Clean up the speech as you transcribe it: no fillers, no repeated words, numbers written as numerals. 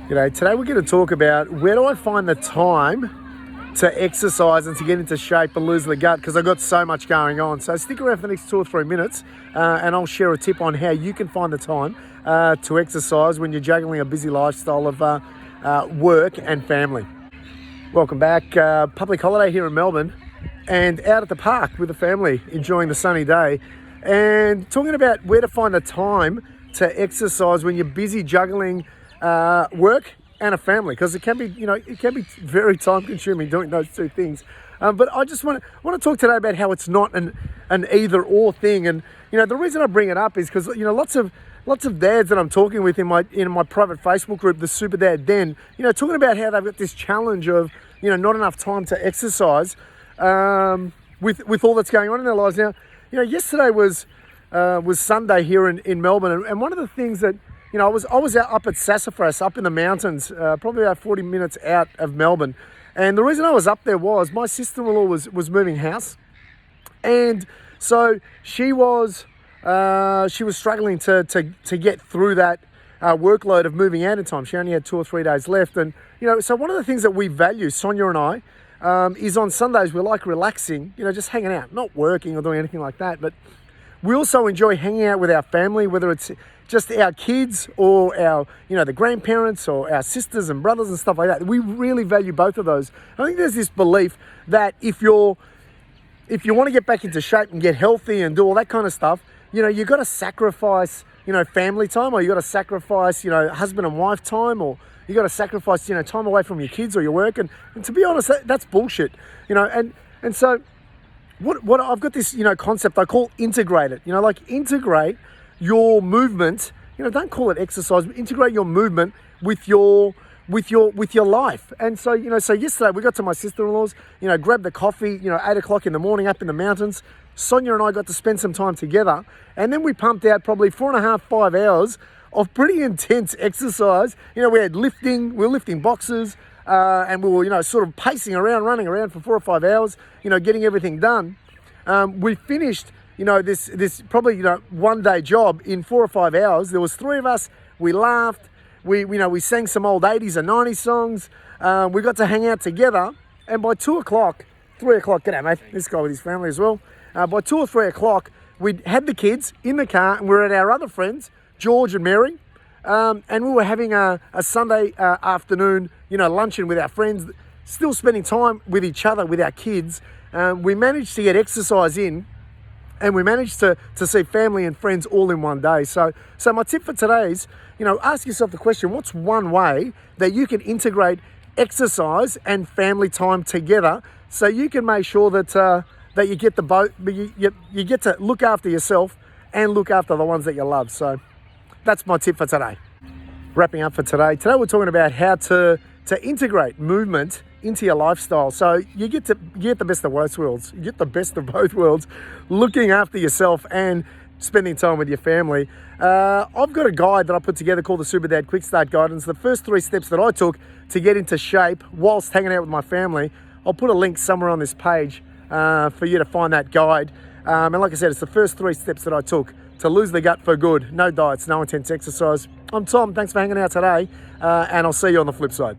Today we're going to talk about where do I find the time to exercise and to get into shape and lose the gut, because I've got so much going on. So stick around for the next 2 or 3 minutes and I'll share a tip on how you can find the time to exercise when you're juggling a busy lifestyle of work and family. Welcome back. Public holiday here in Melbourne and out at the park with the family, enjoying the sunny day and talking about where to find the time to exercise when you're busy juggling work and a family, because it can be very time consuming doing those two things. But I just want to talk today about how it's not an either or thing. And the reason I bring it up is because lots of dads that I'm talking with in my private Facebook group, the Super Dad Den, talking about how they've got this challenge of not enough time to exercise with all that's going on in their lives. Now, yesterday was Sunday here in Melbourne, and one of the things that I was out up at Sassafras, up in the mountains, probably about 40 minutes out of Melbourne. And the reason I was up there was my sister-in-law was moving house, and so she was struggling to get through that workload of moving out in time. She only had 2 or 3 days left, and so one of the things that we value, Sonia and I, is on Sundays we like relaxing, just hanging out, not working or doing anything like that, but we also enjoy hanging out with our family, whether it's just our kids or our, the grandparents or our sisters and brothers and stuff like that. We really value both of those. I think there's this belief that if you want to get back into shape and get healthy and do all that kind of stuff, you've got to sacrifice, family time, or you've got to sacrifice, husband and wife time, or you got to sacrifice, time away from your kids or your work. And to be honest, that's bullshit, and so what I've got this, concept I call integrate it, integrate your movement, don't call it exercise, but integrate your movement with your life. And so, so yesterday we got to my sister-in-law's, grabbed the coffee, 8 o'clock in the morning up in the mountains. Sonia and I got to spend some time together, and then we pumped out probably 4.5, 5 hours of pretty intense exercise. We were lifting boxes, and we were, sort of pacing around, running around for 4 or 5 hours, getting everything done. We finished this probably, 1 day job in 4 or 5 hours. There was 3 of us. We laughed. We sang some old 80s and 90s songs. We got to hang out together. And by 2 o'clock, 3 o'clock, g'day mate, this guy with his family as well. By 2 or 3 o'clock, we had the kids in the car and we were at our other friends, George and Mary. And we were having a Sunday afternoon, luncheon with our friends, still spending time with each other, with our kids. We managed to get exercise in, and we managed to see family and friends all in one day. So my tip for today is, ask yourself the question, what's one way that you can integrate exercise and family time together so you can make sure that you get you get to look after yourself and look after the ones that you love. So that's my tip for today. Wrapping up for today. Today we're talking about how to integrate movement into your lifestyle. So you get the best of both worlds. You get the best of both worlds, looking after yourself and spending time with your family. I've got a guide that I put together called the Super Dad Quick Start Guidance. The first 3 steps that I took to get into shape whilst hanging out with my family. I'll put a link somewhere on this page for you to find that guide. And like I said, it's the first 3 steps that I took to lose the gut for good. No diets, no intense exercise. I'm Tom. Thanks for hanging out today. And I'll see you on the flip side.